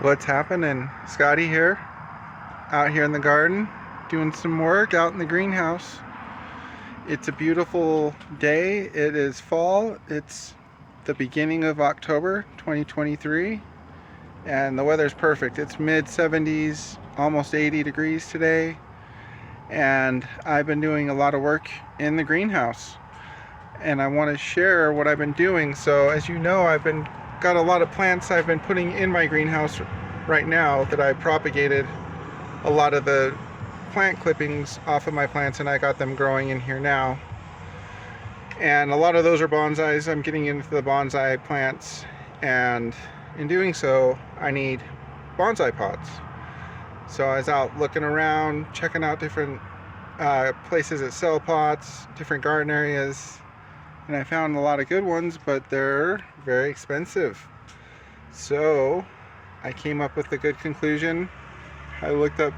What's happening? Scotty here, out here in the garden, doing some work out in the greenhouse. It's a beautiful day. It is fall. It's the beginning of October 2023, and the weather's perfect. It's mid 70s, almost 80 degrees today, and I've been doing a lot of work in the greenhouse, and I want to share what I've been doing. So as you know, got a lot of plants I've been putting in my greenhouse right now that I propagated a lot of the plant clippings off of my plants, and I got them growing in here now. And a lot of those are bonsais. I'm getting into the bonsai plants, and in doing so I need bonsai pots. So I was out looking around, checking out different places that sell pots, different garden areas, and I found a lot of good ones, but they're very expensive. So I came up with a good conclusion. I looked up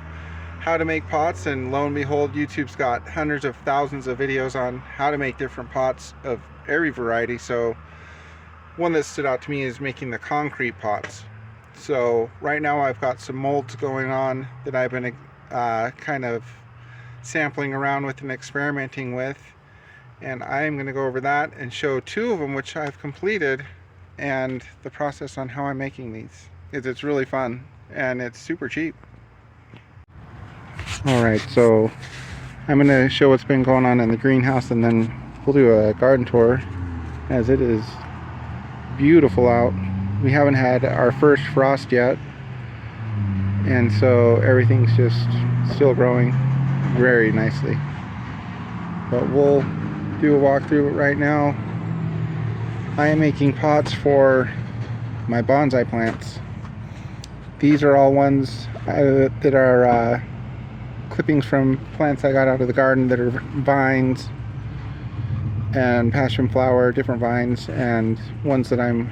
how to make pots, and lo and behold, YouTube's got hundreds of thousands of videos on how to make different pots of every variety. So one that stood out to me is making the concrete pots. So right now I've got some molds going on that I've been kind of sampling around with and experimenting with, and I'm going to go over that and show two of them which I've completed, and the process on how I'm making these. It's really fun and it's super cheap. Alright, so I'm going to show what's been going on in the greenhouse, and then we'll do a garden tour, as it is beautiful out. We haven't had our first frost yet, and so everything's just still growing very nicely. But we'll do a walkthrough right now. I am making pots for my bonsai plants. These are all ones that are clippings from plants I got out of the garden that are vines and passion flower, different vines, and ones that I'm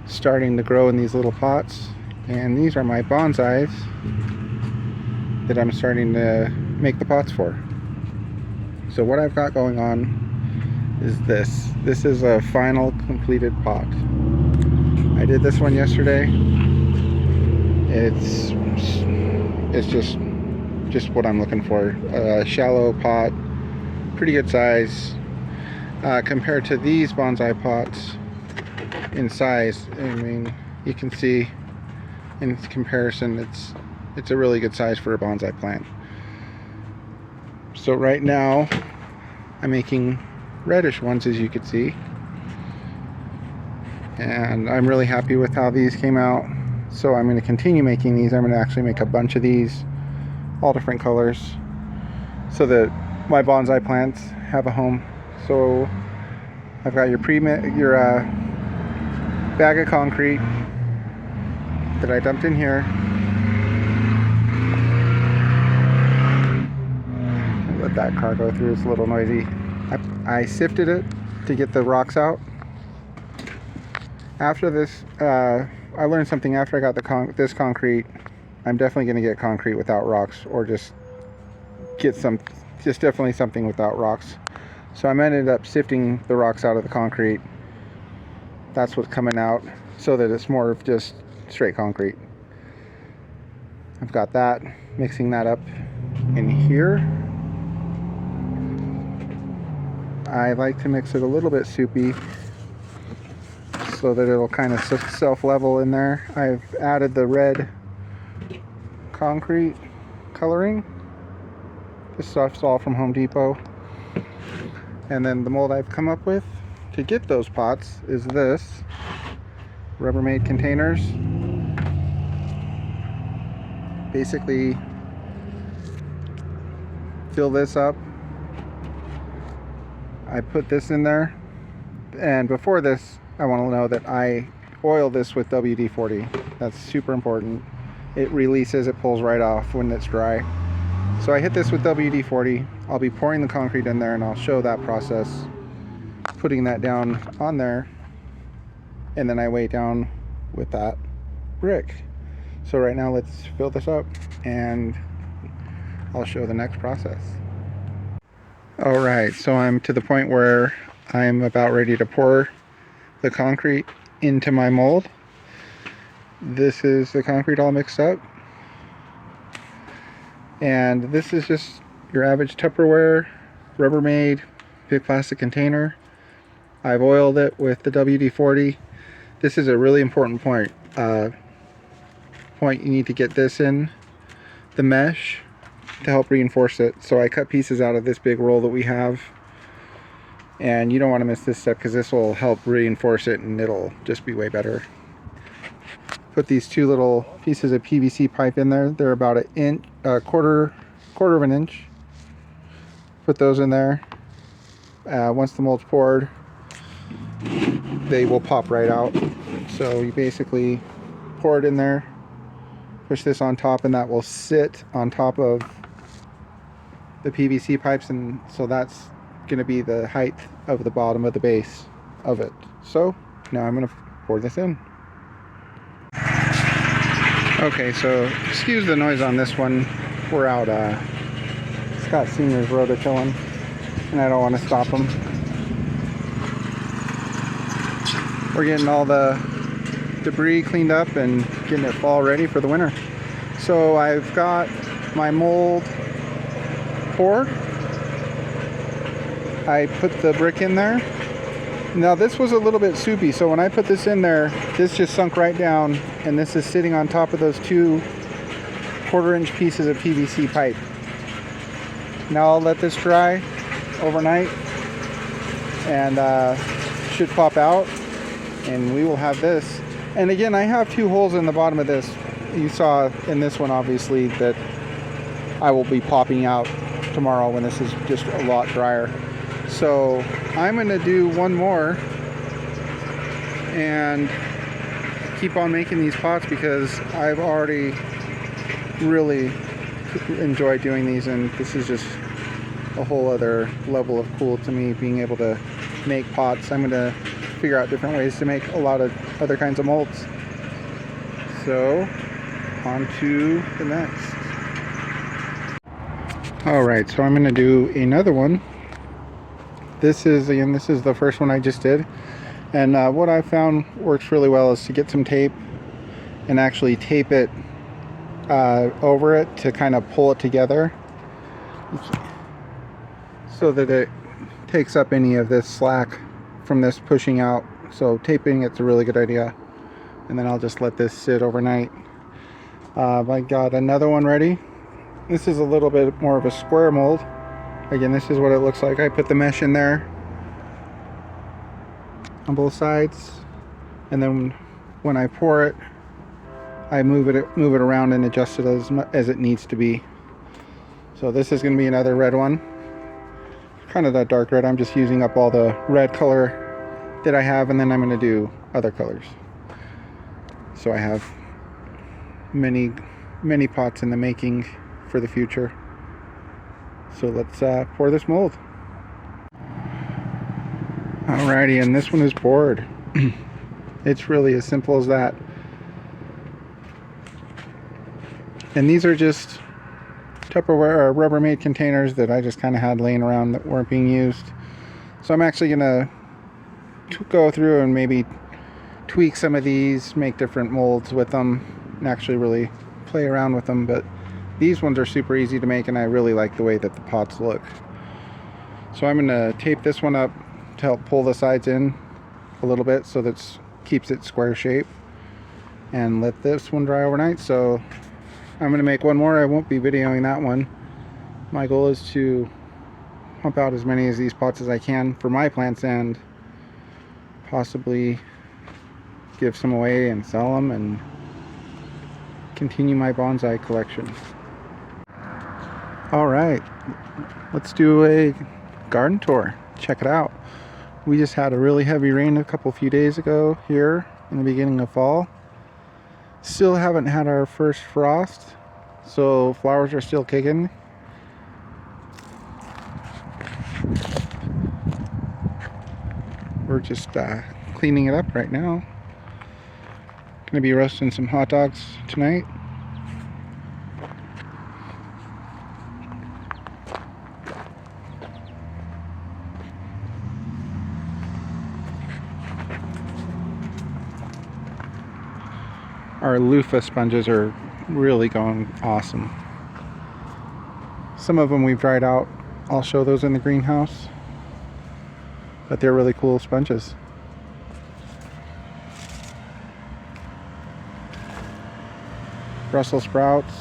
starting to grow in these little pots. And these are my bonsais that I'm starting to make the pots for. So what I've got going on is this. This is a final completed pot. I did this one yesterday. It's just what I'm looking for. A shallow pot, pretty good size. Compared to these bonsai pots in size, I mean, you can see in comparison it's a really good size for a bonsai plant. So right now I'm making reddish ones, as you can see, and I'm really happy with how these came out. So I'm going to continue making these. I'm going to actually make a bunch of these, all different colors, so that my bonsai plants have a home. So I've got your bag of concrete that I dumped in here. Let that car go through. It's a little noisy. I sifted it to get the rocks out. After this, I learned something after I got this concrete. I'm definitely going to get concrete without rocks, or just definitely something without rocks. So I ended up sifting the rocks out of the concrete. That's what's coming out, so that it's more of just straight concrete. I've got that, mixing that up in here. I like to mix it a little bit soupy, so that it'll kind of self-level in there. I've added the red concrete coloring. This stuff's all from Home Depot. And then the mold I've come up with to get those pots is this. Rubbermaid containers. Basically fill this up. I put this in there, and before this I want to know that I oil this with WD-40. That's super important. It releases, it pulls right off when it's dry. So I hit this with WD-40. I'll be pouring the concrete in there, and I'll show that process, putting that down on there, and then I weigh down with that brick. So right now let's fill this up, and I'll show the next process. Alright, so I'm to the point where I'm about ready to pour the concrete into my mold. This is the concrete all mixed up. And this is just your average Tupperware, Rubbermaid, big plastic container. I've oiled it with the WD-40. This is a really important point. You need to get this in the mesh to help reinforce it. So I cut pieces out of this big roll that we have. And you don't want to miss this step because this will help reinforce it and it'll just be way better. Put these two little pieces of PVC pipe in there. They're about an inch, quarter of an inch. Put those in there. Once the mold's poured, they will pop right out. So you basically pour it in there, push this on top, and that will sit on top of the PVC pipes, and so that's going to be the height of the bottom of the base of it. So now I'm going to pour this in. Okay, so excuse the noise on this one. We're out Scott Senior's rototilling, and I don't want to stop them. We're getting all the debris cleaned up and getting it fall ready for the winter. So I've got my mold poured. I put the brick in there. Now this was a little bit soupy, so when I put this in there, this just sunk right down, and this is sitting on top of those two quarter-inch pieces of PVC pipe. Now I'll let this dry overnight, and should pop out, and we will have this. And again, I have two holes in the bottom of this. You saw in this one, obviously, that I will be popping out tomorrow when this is just a lot drier. So I'm going to do one more and keep on making these pots because I've already really enjoyed doing these, and this is just a whole other level of cool to me, being able to make pots. I'm going to figure out different ways to make a lot of other kinds of molds. So on to the next. Alright, so I'm going to do another one. This is the first one I just did, and what I found works really well is to get some tape and actually tape it over it to kind of pull it together so that it takes up any of this slack from this pushing out. So taping it's a really good idea, and then I'll just let this sit overnight. I got another one ready. This is a little bit more of a square mold. Again, this is what it looks like. I put the mesh in there on both sides, and then when I pour it, I move it around and adjust it as it needs to be. So this is going to be another red one, kind of that dark red. I'm just using up all the red color that I have, and then I'm going to do other colors. So I have many pots in the making for the future. So let's pour this mold. Alrighty, and this one is poured. It's really as simple as that. And these are just Tupperware or Rubbermaid containers that I just kind of had laying around that weren't being used. So I'm actually gonna go through and maybe tweak some of these, make different molds with them, and actually really play around with them. But these ones are super easy to make, and I really like the way that the pots look. So I'm going to tape this one up to help pull the sides in a little bit so that keeps it square shape, and let this one dry overnight. So I'm going to make one more. I won't be videoing that one. My goal is to pump out as many of these pots as I can for my plants, and possibly give some away and sell them and continue my bonsai collection. Alright, let's do a garden tour. Check it out. We just had a really heavy rain a few days ago here in the beginning of fall. Still haven't had our first frost, so flowers are still kicking. We're just cleaning it up right now. Gonna be roasting some hot dogs tonight. Our loofah sponges are really going awesome. Some of them we've dried out. I'll show those in the greenhouse. But they're really cool sponges. Brussels sprouts.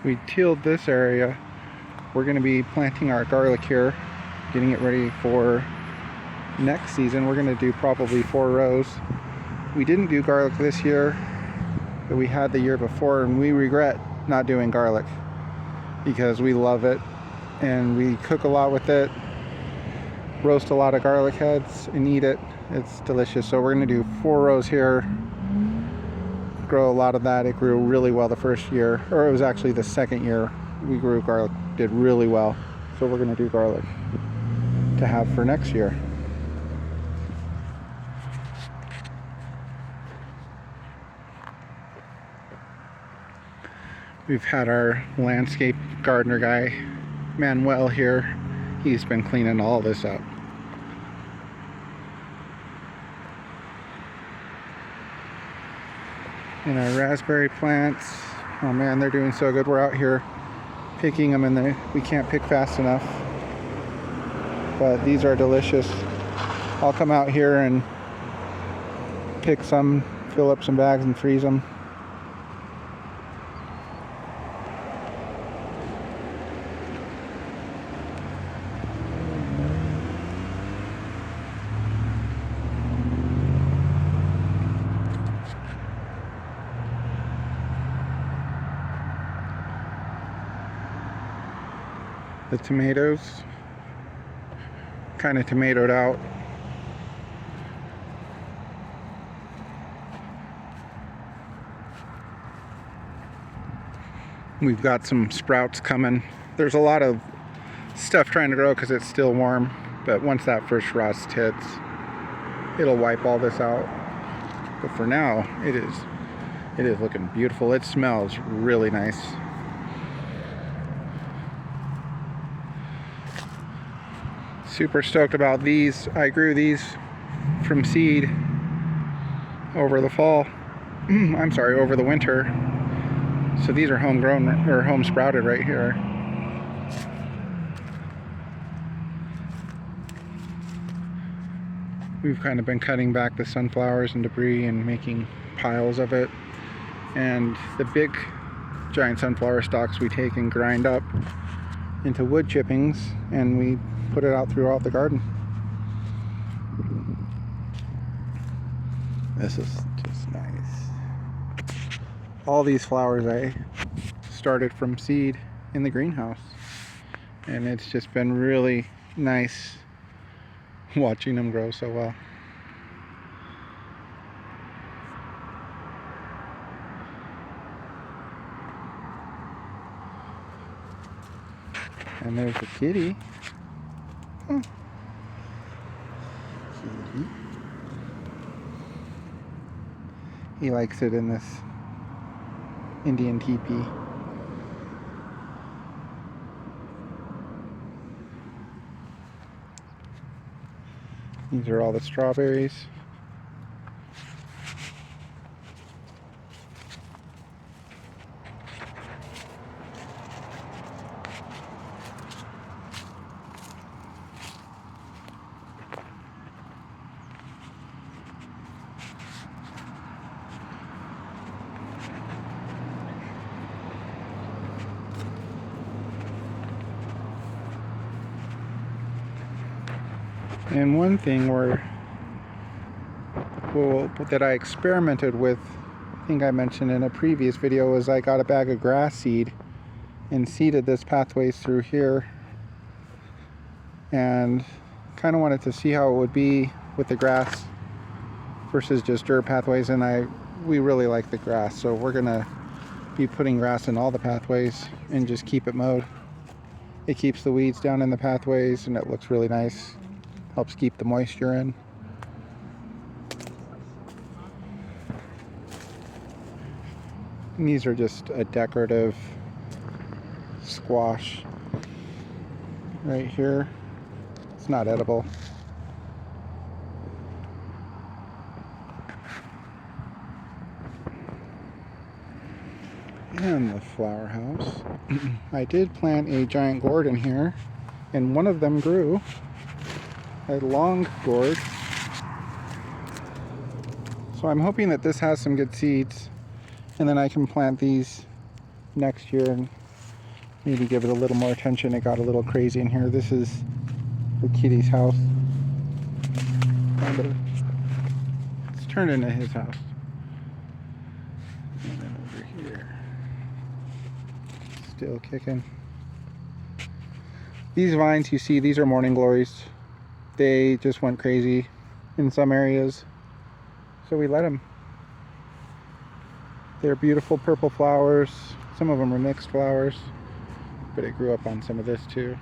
We tilled this area. We're going to be planting our garlic here, getting it ready for next season. We're going to do probably 4 rows. We didn't do garlic this year, but we had the year before, and we regret not doing garlic because we love it and we cook a lot with it, roast a lot of garlic heads and eat it. It's delicious. So we're going to do 4 rows here, grow a lot of that. It grew really well the first year, or it was actually the second year we grew garlic, did really well. So we're going to do garlic to have for next year. We've had our landscape gardener guy, Manuel, here. He's been cleaning all this up. And our raspberry plants, oh man, they're doing so good. We're out here picking them, and we can't pick fast enough. But these are delicious. I'll come out here and pick some, fill up some bags and freeze them. The tomatoes, kind of tomatoed out. We've got some sprouts coming. There's a lot of stuff trying to grow because it's still warm, but once that first frost hits, it'll wipe all this out. But for now, it is looking beautiful. It smells really nice. Super stoked about these. I grew these from seed over the fall. I'm sorry, over the winter. So these are homegrown, or home sprouted right here. We've kind of been cutting back the sunflowers and debris and making piles of it. And the big giant sunflower stalks we take and grind up into wood chippings, and we put it out throughout the garden. This is just nice. All these flowers I started from seed in the greenhouse, and it's just been really nice watching them grow so well. And there's a kitty. Huh. Kitty. He likes it in this Indian teepee. These are all the strawberries. And one thing that I experimented with, I think I mentioned in a previous video, was I got a bag of grass seed and seeded this pathways through here, and kind of wanted to see how it would be with the grass versus just dirt pathways, and we really like the grass, so we're gonna be putting grass in all the pathways and just keep it mowed. It keeps the weeds down in the pathways and it looks really nice. Helps keep the moisture in. And these are just a decorative squash. right here. It's not edible. And the flower house. I did plant a giant gourd in here, and one of them grew. A long gourd. So I'm hoping that this has some good seeds, and then I can plant these next year and maybe give it a little more attention. It got a little crazy in here. This is the kitty's house. It's turned into his house. And then over here, still kicking. These vines you see, these are morning glories. They just went crazy in some areas, so we let them. They're beautiful purple flowers. Some of them are mixed flowers, but it grew up on some of this too.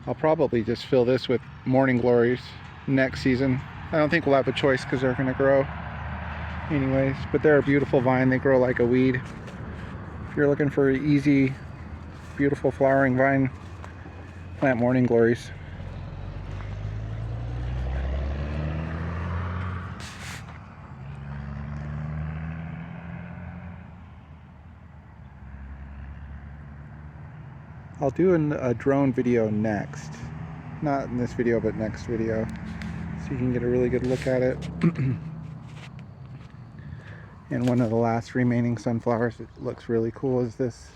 I'll probably just fill this with morning glories next season. I don't think we'll have a choice because they're going to grow anyways, but they're a beautiful vine. They grow like a weed. If you're looking for an easy, beautiful flowering vine, plant morning glories. I'll do a drone video next. Not in this video, but next video. So you can get a really good look at it. And one of the last remaining sunflowers that looks really cool is this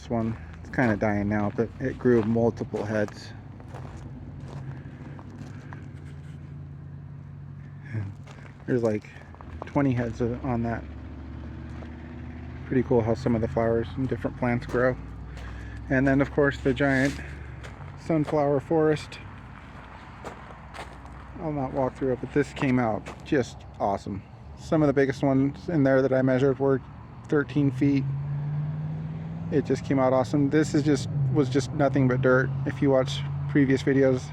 one. It's kind of dying now, but it grew multiple heads. There's like 20 heads on that. Pretty cool how some of the flowers and different plants grow. And then of course the giant sunflower forest. I'll not walk through it, but this came out just awesome. Some of the biggest ones in there that I measured were 13 feet. It just came out awesome. This was just nothing but dirt. If you watch previous videos,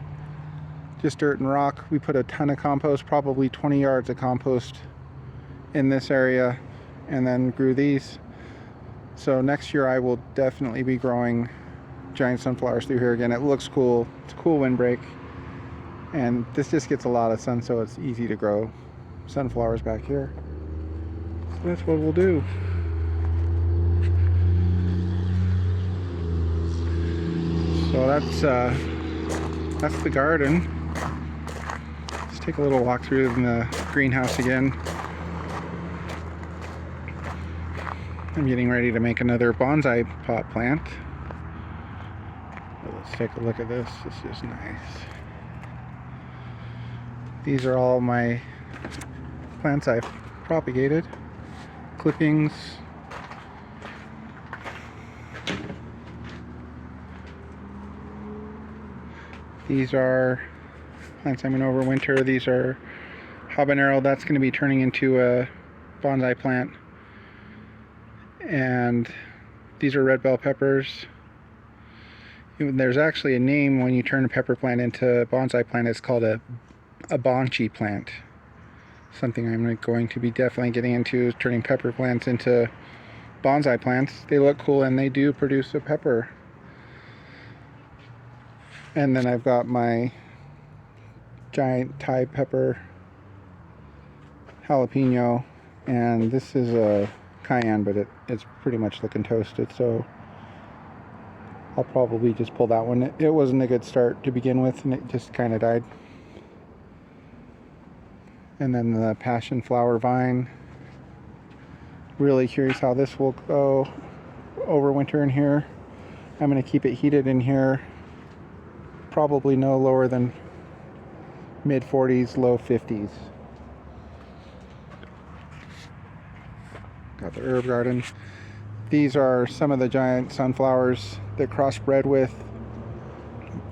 just dirt and rock. We put a ton of compost, probably 20 yards of compost in this area, and then grew these. So next year I will definitely be growing giant sunflowers through here again. It looks cool. It's a cool windbreak, and this just gets a lot of sun, so it's easy to grow sunflowers back here. So that's what we'll do. So that's the garden. Let's take a little walk through in the greenhouse again. I'm getting ready to make another bonsai pot plant. Let's take a look at this. This is nice. These are all my plants I've propagated. Clippings. These are plants I'm going to overwinter. These are habanero. That's going to be turning into a bonsai plant. And these are red bell peppers. There's actually a name when you turn a pepper plant into a bonsai plant. It's called a bonsai plant. Something I'm going to be definitely getting into is turning pepper plants into bonsai plants. They look cool and they do produce a pepper. And then I've got my giant Thai pepper jalapeno, and this is a cayenne, but it's pretty much looking toasted, so I'll probably just pull that one. It wasn't a good start to begin with, and it just kind of died. And then the passion flower vine. Really curious how this will go over winter in here. I'm going to keep it heated in here. Probably no lower than mid 40s, low 50s. Got the herb garden. These are some of the giant sunflowers that crossbred with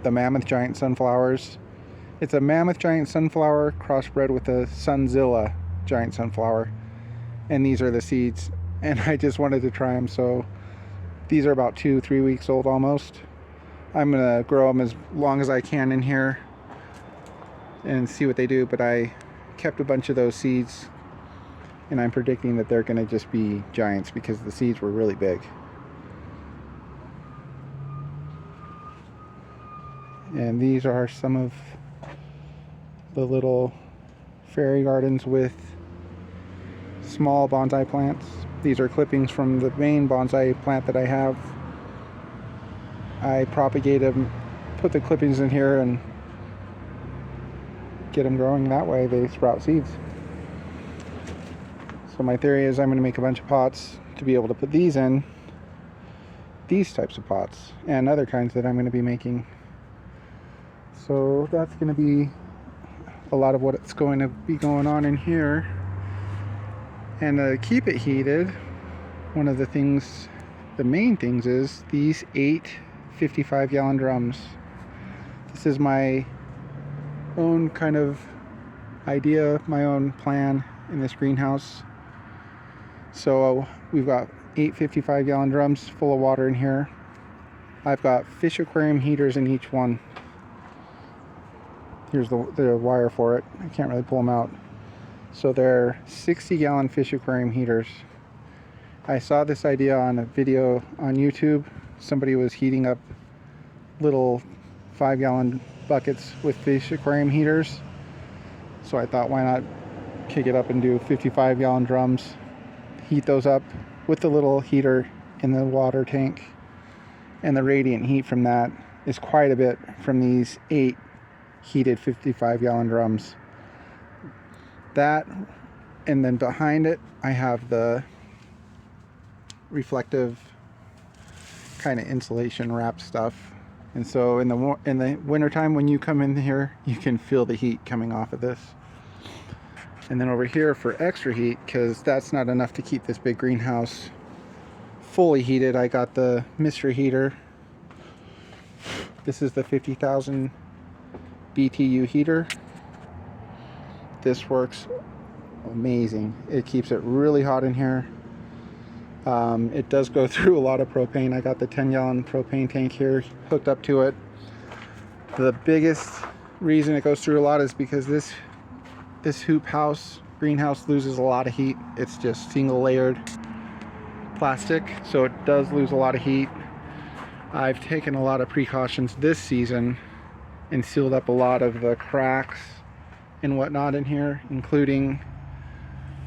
the mammoth giant sunflowers. It's a mammoth giant sunflower crossbred with a Sunzilla giant sunflower. And these are the seeds. And I just wanted to try them, so these are about 2-3 weeks old almost. I'm gonna grow them as long as I can in here and see what they do, but I kept a bunch of those seeds, and I'm predicting that they're gonna just be giants because the seeds were really big. And these are some of the little fairy gardens with small bonsai plants. These are clippings from the main bonsai plant that I have. I propagate them, put the clippings in here and get them growing that way. They sprout seeds. So my theory is I'm going to make a bunch of pots to be able to put these in, these types of pots, and other kinds that I'm going to be making. So that's going to be a lot of what's going to be going on in here. And to keep it heated, one of the things, the main things, is these 8 55-gallon drums. This is my own kind of idea, my own plan in this greenhouse. So we've got 8 55-gallon drums full of water in here. I've got fish aquarium heaters in each one. Here's the wire for it. I can't really pull them out. So they're 60-gallon fish aquarium heaters. I saw this idea on a video on YouTube. Somebody was heating up little 5-gallon buckets with fish aquarium heaters. So I thought, why not kick it up and do 55-gallon drums, heat those up with the little heater in the water tank. And the radiant heat from that is quite a bit from these 8 heated 55-gallon drums. That, and then behind it I have the reflective kind of insulation wrap stuff. And so in the wintertime when you come in here, you can feel the heat coming off of this. And then over here for extra heat, because that's not enough to keep this big greenhouse fully heated, I got the mystery heater. This is the 50,000 BTU heater. This works amazing. It keeps it really hot in here. It does go through a lot of propane. I got the 10-gallon propane tank here hooked up to it. The biggest reason it goes through a lot is because this hoop house, greenhouse, loses a lot of heat. It's just single layered plastic, so it does lose a lot of heat. I've taken a lot of precautions this season and sealed up a lot of the cracks and whatnot in here, including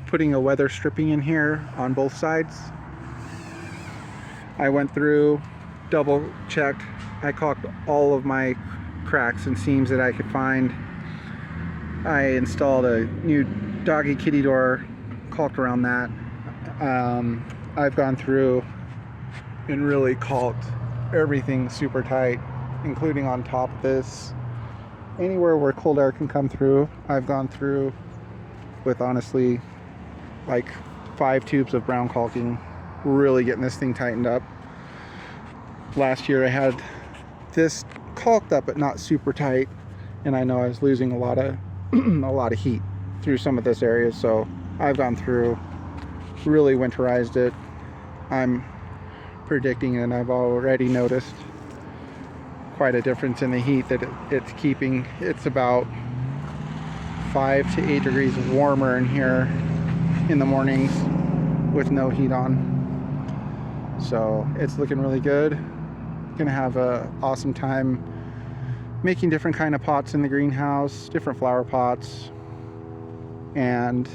putting a weather stripping in here on both sides. I went through, double checked, I caulked all of my cracks and seams that I could find. I installed a new doggy kitty door, caulked around that. I've gone through and really caulked everything super tight, including on top of this. Anywhere where cold air can come through, I've gone through with, honestly, like 5 tubes of brown caulking, really getting this thing tightened up. Last year I had this caulked up but not super tight, and I know I was losing a lot of a lot of heat through some of this area, so I've gone through, really winterized it. I'm predicting, and I've already noticed quite a difference in the heat that it's keeping. It's about 5 to 8 degrees warmer in here in the mornings with no heat on. So it's looking really good. Gonna have a awesome time making different kind of pots in the greenhouse, different flower pots, and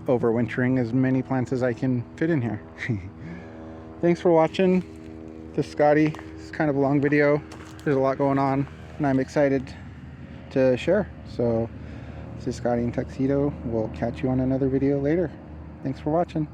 overwintering as many plants as I can fit in here. Thanks for watching. This is Scotty. It's kind of a long video. There's a lot going on and I'm excited to share. So this is Scotty in Tuxedo. We'll catch you on another video later. Thanks for watching.